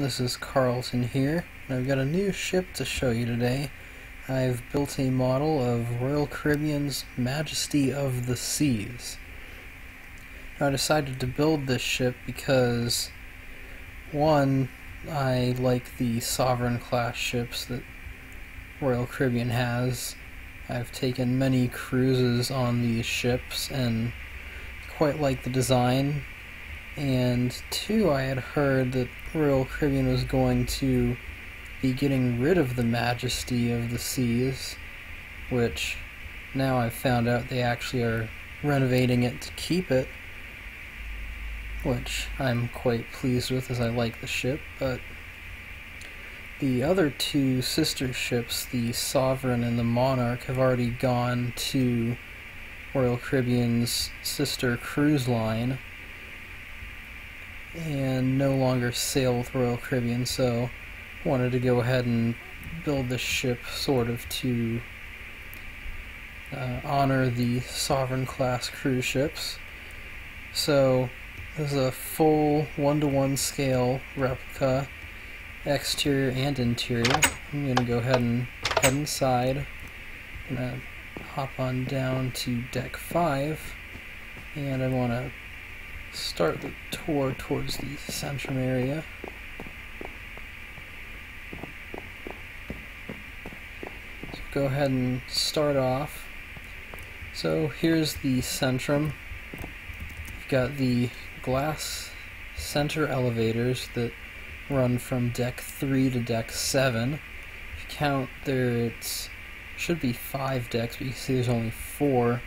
this is Carlton here, and I've got a new ship to show you today. I've built a model of Royal Caribbean's Majesty of the Seas. Now, I decided to build this ship because, one, I like the Sovereign class ships that Royal Caribbean has. I've taken many cruises on these ships and quite like the design. And two, I had heard that Royal Caribbean was going to be getting rid of the Majesty of the Seas, which now I've found out they actually are renovating it to keep it, which I'm quite pleased with as I like the ship. But the other two sister ships, the Sovereign and the Monarch, have already gone to Royal Caribbean's sister cruise line and no longer sail with Royal Caribbean, so I wanted to go ahead and build this ship sort of to honor the Sovereign class cruise ships. So this is a full 1:1 scale replica, exterior and interior. I'm going to go ahead and head inside. I'm going to hop on down to deck 5, and I want to start the tour towards the Centrum area. So go ahead and start off. So here's the Centrum. You've got the glass center elevators that run from deck 3 to deck 7. If you count there, it should be 5 decks, but you can see there's only 4.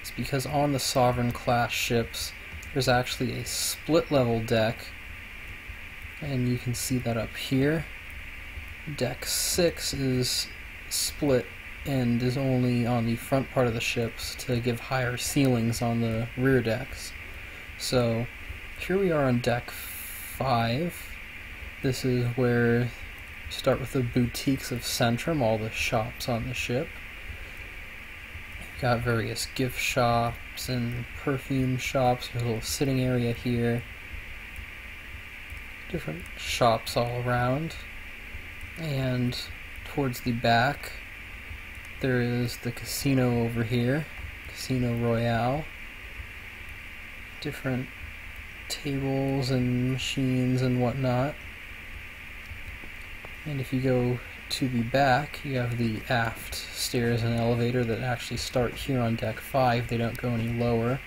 It's because on the Sovereign class ships there's actually a split level deck, and you can see that up here. Deck 6 is split and is only on the front part of the ships to give higher ceilings on the rear decks. So here we are on deck 5. This is where you start with the boutiques of Centrum, all the shops on the ship. You've got various gift shops and perfume shops. There's a little sitting area here. Different shops all around. And towards the back, there is the casino over here, Casino Royale. Different tables and machines and whatnot. And if you go to the back, you have the aft stairs and elevator that actually start here on deck 5. They don't go any lower.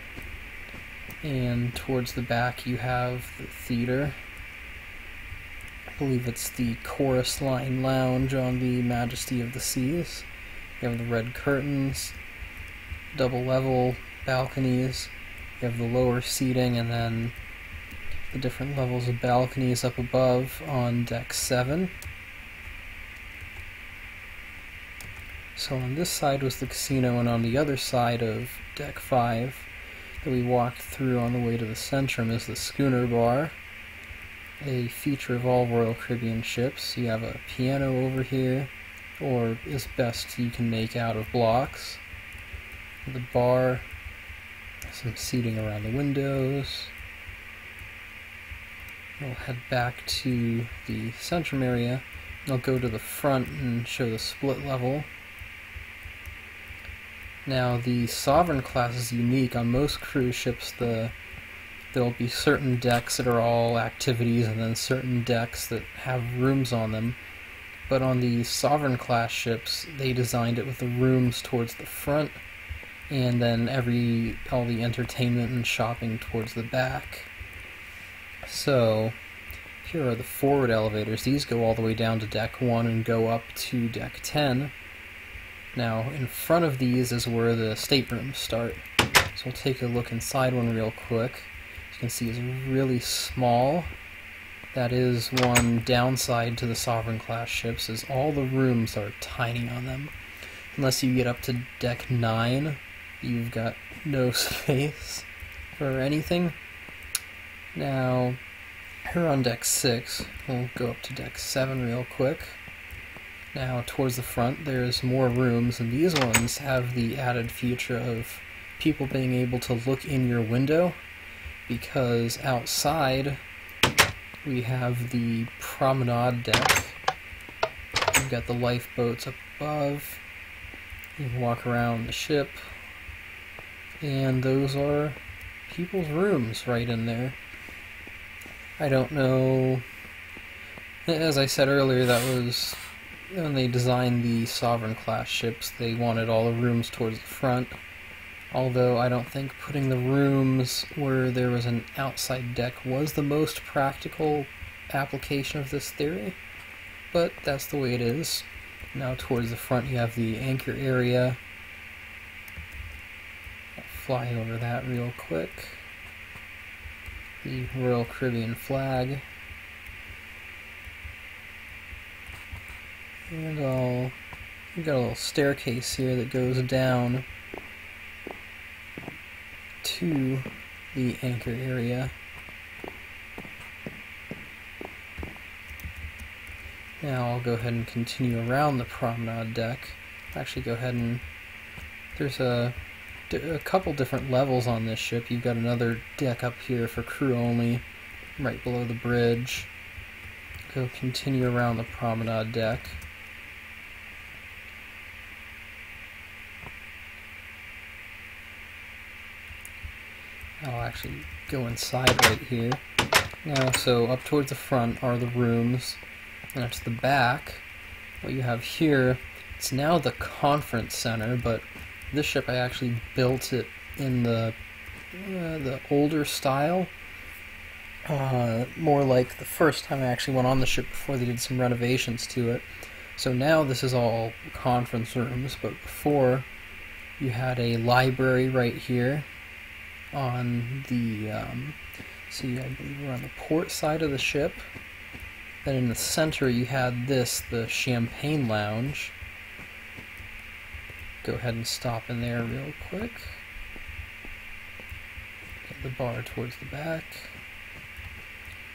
And towards the back you have the theater. I believe it's the chorus line lounge on the Majesty of the Seas. You have the red curtains, double level balconies. You have the lower seating, and then the different levels of balconies up above on deck 7. So on this side was the casino, and on the other side of deck 5 that we walked through on the way to the Centrum is the Schooner Bar, a feature of all Royal Caribbean ships. You have a piano over here, or as best you can make out of blocks. The bar, some seating around the windows. We'll head back to the Centrum area. I'll go to the front and show the split level. Now, the Sovereign class is unique. On most cruise ships, there'll be certain decks that are all activities, and then certain decks that have rooms on them. But on the Sovereign class ships, they designed it with the rooms towards the front, and then all the entertainment and shopping towards the back. So here are the forward elevators. These go all the way down to deck 1 and go up to deck 10. Now, in front of these is where the staterooms start. So we'll take a look inside one real quick. As you can see, it's really small. That is one downside to the Sovereign class ships, is all the rooms are tiny on them. Unless you get up to deck 9, you've got no space for anything. Now, here on deck 6, we'll go up to deck 7 real quick. Now, towards the front, there's more rooms, and these ones have the added feature of people being able to look in your window, because outside we have the Promenade Deck. We've got the lifeboats up above. You can walk around the ship, and those are people's rooms right in there. I don't know, as I said earlier, that was when they designed the Sovereign class ships, they wanted all the rooms towards the front, although I don't think putting the rooms where there was an outside deck was the most practical application of this theory, but that's the way it is. Now towards the front you have the anchor area. I'll fly over that real quick. The Royal Caribbean flag. And we've got a little staircase here that goes down to the anchor area. Now I'll go ahead and continue around the Promenade Deck. Actually go ahead and... there's a couple different levels on this ship. You've got another deck up here for crew only, right below the bridge. Go continue around the Promenade Deck. I'll actually go inside right here. Now, so up towards the front are the rooms, and up to the back, what you have here, it's now the conference center, but this ship I actually built it in the older style, more like the first time I actually went on the ship before they did some renovations to it. So now this is all conference rooms, but before you had a library right here on the, see, I believe we're on the port side of the ship. Then in the center you had this, the Champagne Lounge. Go ahead and stop in there real quick. Get the bar towards the back.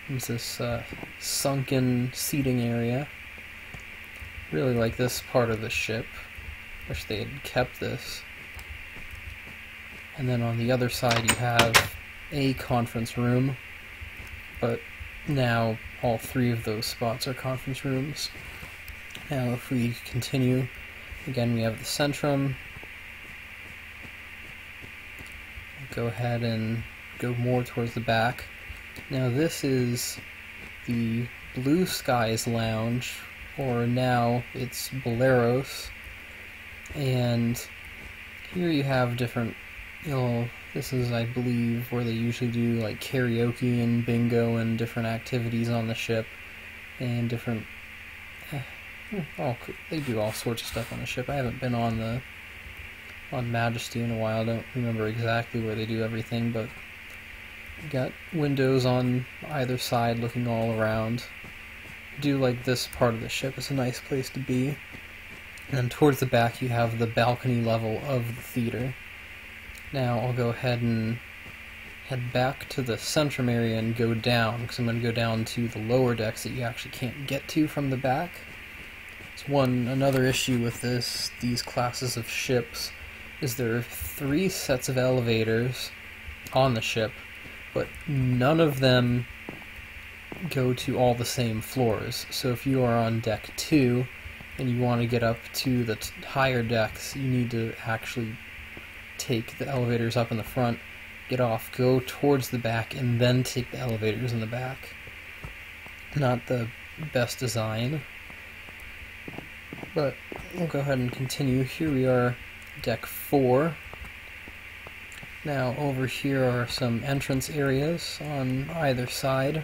There's this sunken seating area. Really like this part of the ship. Wish they had kept this. And then on the other side you have a conference room, but now all three of those spots are conference rooms. Now if we continue, again we have the Centrum. Go ahead and go more towards the back. Now this is the Blue Skies Lounge, or now it's Boleros, and here you have different, this is, I believe, where they usually do like karaoke and bingo and different activities on the ship, and different, they do all sorts of stuff on the ship. I haven't been on Majesty in a while. I don't remember exactly where they do everything, but you got windows on either side looking all around. I do like this part of the ship. It's a nice place to be. And then towards the back you have the balcony level of the theater. Now I'll go ahead and head back to the Centrum area and go down, because I'm going to go down to the lower decks that you actually can't get to from the back. It's another issue with these classes of ships is there are 3 sets of elevators on the ship, but none of them go to all the same floors. So if you are on deck 2 and you want to get up to the higher decks, you need to actually take the elevators up in the front, get off, go towards the back, and then take the elevators in the back. Not the best design, but we'll go ahead and continue. Here we are, deck 4. Now over here are some entrance areas on either side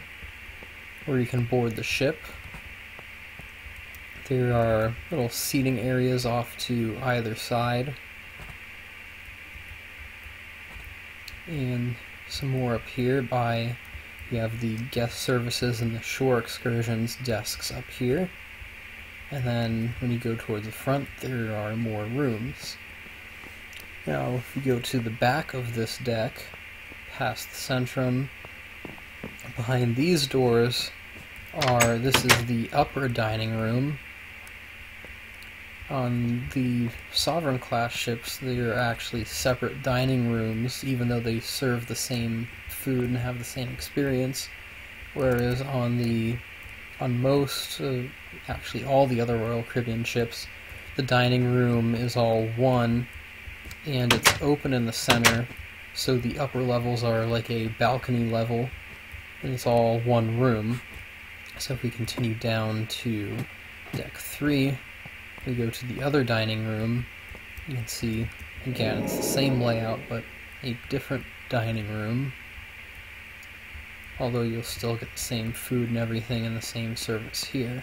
where you can board the ship. There are little seating areas off to either side. And some more up here you have the guest services and the shore excursions desks up here. And then when you go towards the front, there are more rooms. Now if we go to the back of this deck, past the Centrum, behind these doors this is the upper dining room. On the Sovereign class ships, there are actually separate dining rooms, even though they serve the same food and have the same experience. whereas on most, actually all the other Royal Caribbean ships, the dining room is all one, and it's open in the center, so the upper levels are like a balcony level, and it's all one room. So if we continue down to deck 3, we go to the other dining room, you can see, again, it's the same layout, but a different dining room, although you'll still get the same food and everything and the same service here.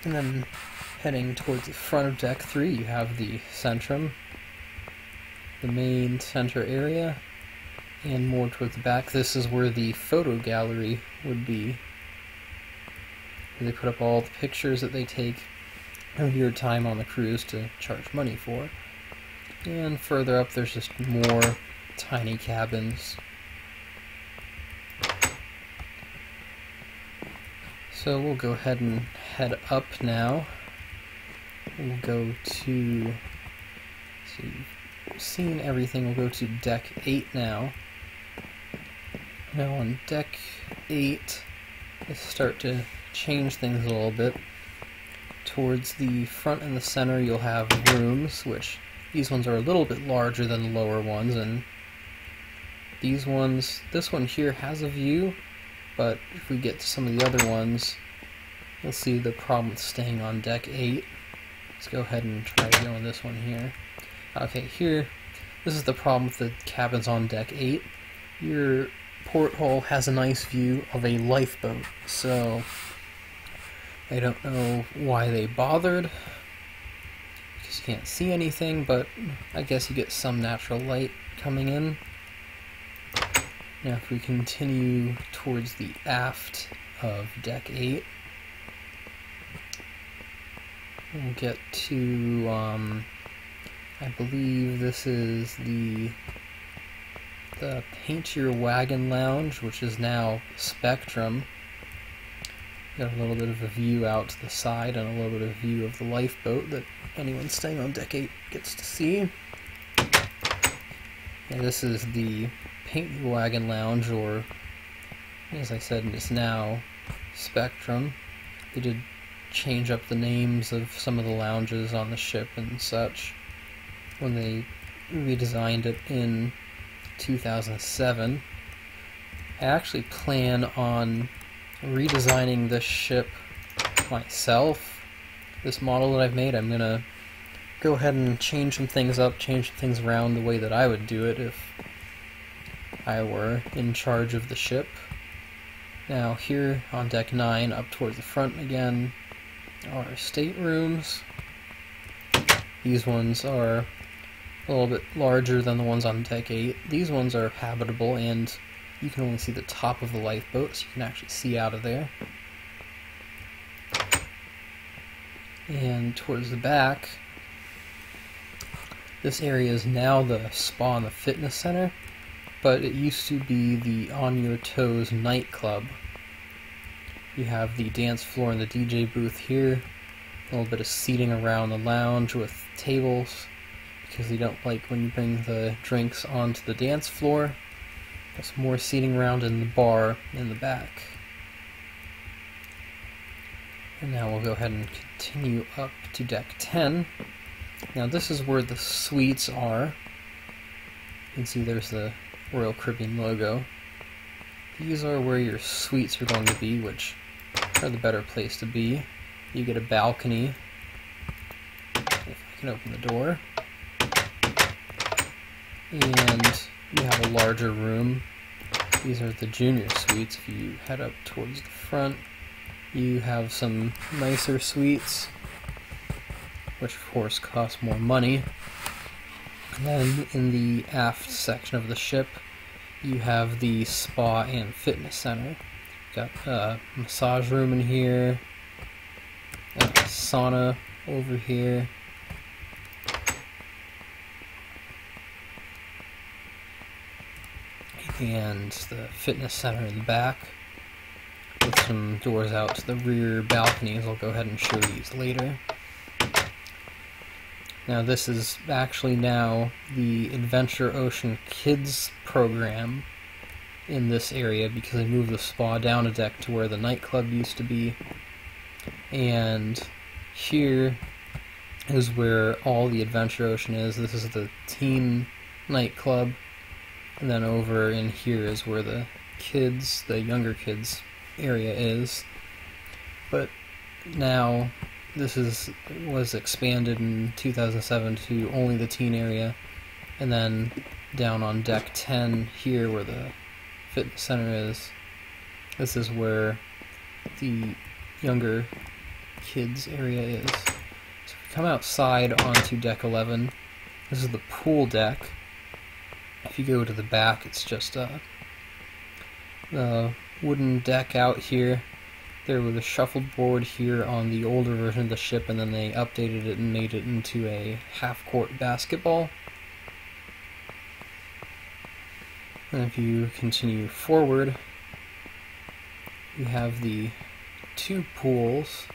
And then heading towards the front of deck 3, you have the Centrum, the main center area, and more towards the back, this is where the photo gallery would be. They put up all the pictures that they take of your time on the cruise to charge money for. And further up, there's just more tiny cabins. So we'll go ahead and head up now. We'll go to, so you've seen everything, we'll go to deck 8 now. Now on deck 8, let's start to change things a little bit. Towards the front and the center you'll have rooms, which these ones are a little bit larger than the lower ones, and these ones, this one here has a view, but if we get to some of the other ones, you'll see the problem with staying on deck 8. Let's go ahead and try to go on this one here. Okay, here, this is the problem with the cabins on deck 8. Your porthole has a nice view of a lifeboat, so I don't know why they bothered, because you can't see anything, but I guess you get some natural light coming in. Now if we continue towards the aft of deck 8, we'll get to, I believe this is the Paint Your Wagon Lounge, which is now Spectrum. Got a little bit of a view out to the side and a little bit of a view of the lifeboat that anyone staying on deck 8 gets to see. And this is the Paint Your Wagon Lounge, or as I said, it's now Spectrum. They did change up the names of some of the lounges on the ship and such when they redesigned it in 2007. I actually plan on redesigning this ship myself. This model that I've made, I'm gonna go ahead and change some things up, change some things around the way that I would do it if I were in charge of the ship. Now here on deck 9, up towards the front again, are staterooms. These ones are a little bit larger than the ones on deck 8. These ones are habitable, and you can only see the top of the lifeboat, so you can actually see out of there. And towards the back, this area is now the spa and the fitness center, but it used to be the On Your Toes nightclub. You have the dance floor and the DJ booth here, a little bit of seating around the lounge with tables, because they don't like when you bring the drinks onto the dance floor. There's more seating around in the bar in the back. And now we'll go ahead and continue up to deck 10. Now this is where the suites are. You can see there's the Royal Caribbean logo. These are where your suites are going to be, which are the better place to be. You get a balcony, if I can open the door, and you have a larger room. These are the junior suites. If you head up towards the front, you have some nicer suites, which of course cost more money. And then in the aft section of the ship, you have the spa and fitness center. Got a massage room in here, a sauna over here, and the fitness center in the back with some doors out to the rear balconies. I'll go ahead and show these later. Now this is actually now the Adventure Ocean Kids program. in this area because they moved the spa down a deck to where the nightclub used to be. And here is where all the Adventure Ocean is. This is the teen nightclub. And then over in here is where the kids, the younger kids area is. But now this was expanded in 2007 to only the teen area. And then down on deck 10 here where the fitness center is, this is where the younger kids area is. So if you come outside onto deck 11, this is the pool deck. If you go to the back, it's just a wooden deck out here. There was a shuffleboard here on the older version of the ship, and then they updated it and made it into a half-court basketball. And if you continue forward, you have the two pools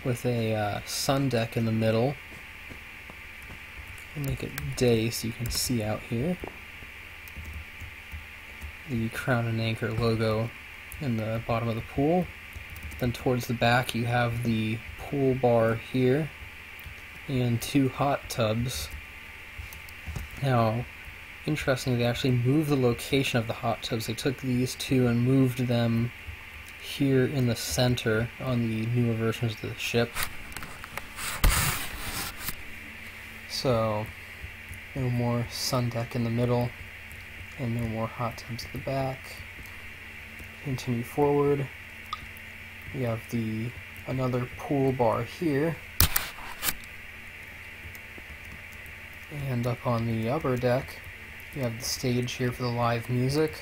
with a sun deck in the middle. I'll make it day so you can see out here. The Crown and Anchor logo in the bottom of the pool. Then towards the back you have the pool bar here and two hot tubs. Now, interestingly, they actually moved the location of the hot tubs. They took these two and moved them here in the center on the newer versions of the ship. So, no more sun deck in the middle, and no more hot tubs at the back. Continue forward. We have another pool bar here. And up on the upper deck, you have the stage here for the live music.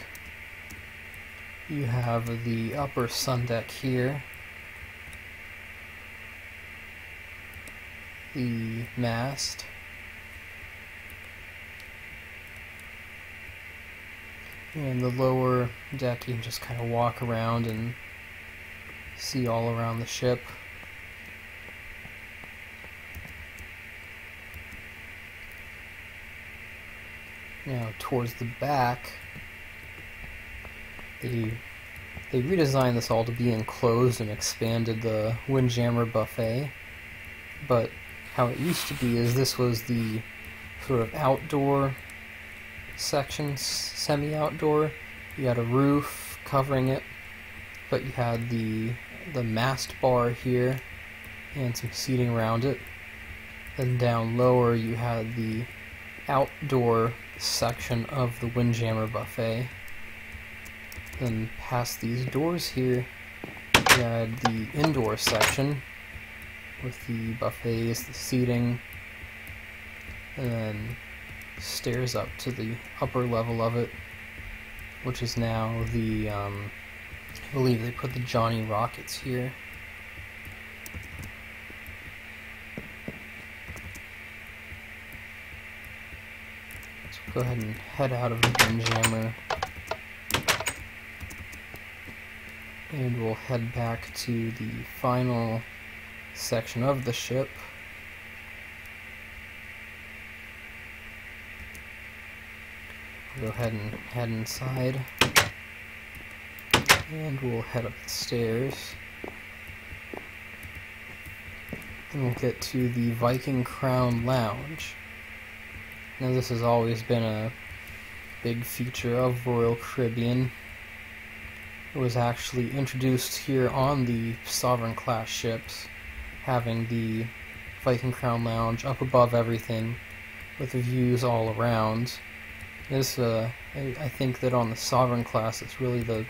You have the upper sun deck here. The mast. And the lower deck, you can just kind of walk around and see all around the ship. Now, towards the back, they redesigned this all to be enclosed and expanded the Windjammer buffet. But how it used to be is this was the sort of outdoor section, semi-outdoor. You had a roof covering it, but you had the mast bar here and some seating around it. Then down lower you had the outdoor section of the Windjammer buffet. Then past these doors here, you had the indoor section with the buffets, the seating, and then stairs up to the upper level of it, which is now the, I believe they put the Johnny Rockets here. Go ahead and head out of the Windjammer, and we'll head back to the final section of the ship. We'll go ahead and head inside, and we'll head up the stairs, and we'll get to the Viking Crown Lounge. Now, this has always been a big feature of Royal Caribbean. It was actually introduced here on the Sovereign class ships, having the Viking Crown Lounge up above everything with views all around. I think that on the Sovereign class it's really the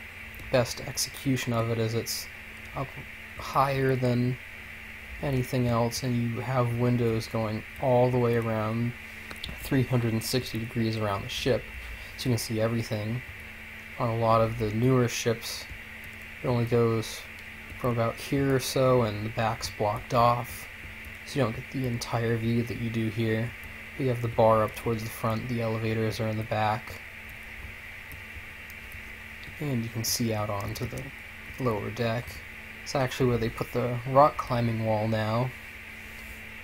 best execution of it, as it's up higher than anything else, and you have windows going all the way around 360 degrees around the ship, so you can see everything. On a lot of the newer ships, it only goes from about here or so, and the back's blocked off, so you don't get the entire view that you do here. But you have the bar up towards the front, the elevators are in the back, and you can see out onto the lower deck. It's actually where they put the rock climbing wall now,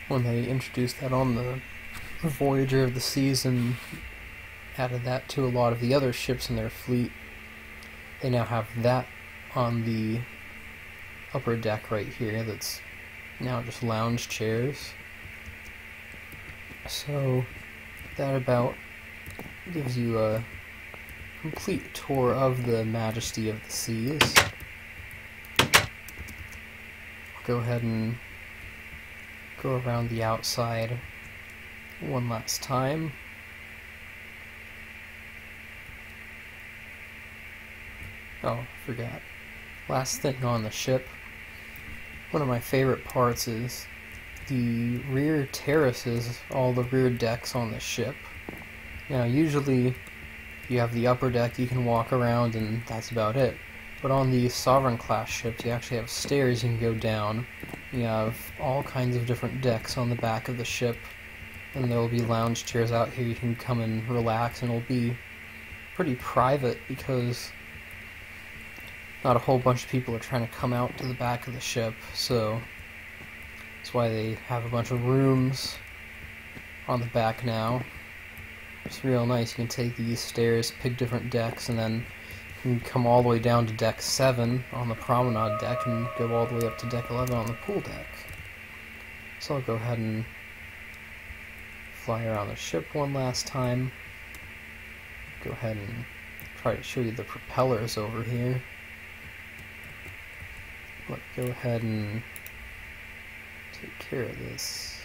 when they introduced that on the Voyager of the Seas in added that to a lot of the other ships in their fleet. They now have that on the upper deck right here that's now just lounge chairs. So that about gives you a complete tour of the Majesty of the Seas. I'll go ahead and go around the outside one last time. Oh, forgot. Last thing on the ship. One of my favorite parts is the rear terraces, all the rear decks on the ship. Now, usually you have the upper deck you can walk around and that's about it. But on the Sovereign class ships, you actually have stairs you can go down. You have all kinds of different decks on the back of the ship, and there will be lounge chairs out here you can come and relax, and it'll be pretty private because not a whole bunch of people are trying to come out to the back of the ship, so that's why they have a bunch of rooms on the back now. It's real nice. You can take these stairs, pick different decks, and then you can come all the way down to deck 7 on the Promenade Deck and go all the way up to deck 11 on the pool deck. So I'll go ahead and fly around the ship one last time. Go ahead and try to show you the propellers over here. Let's go ahead and take care of this.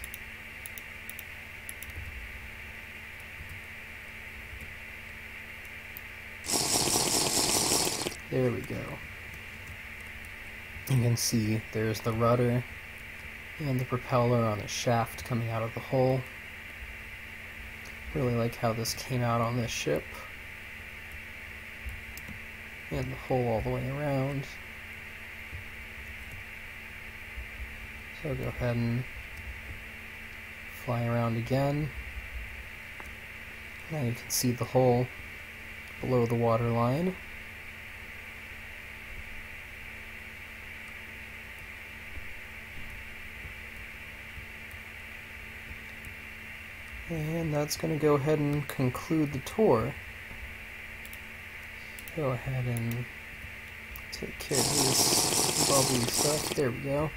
There we go. You can see there's the rudder and the propeller on the shaft coming out of the hull. Really like how this came out on this ship. And the hull all the way around. So I'll go ahead and fly around again. Now you can see the hull below the water line. And that's going to go ahead and conclude the tour. Go ahead and take care of this bubbly stuff. There we go.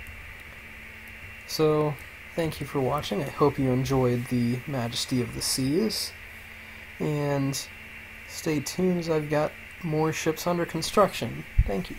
So, thank you for watching. I hope you enjoyed the Majesty of the Seas. And stay tuned as I've got more ships under construction. Thank you.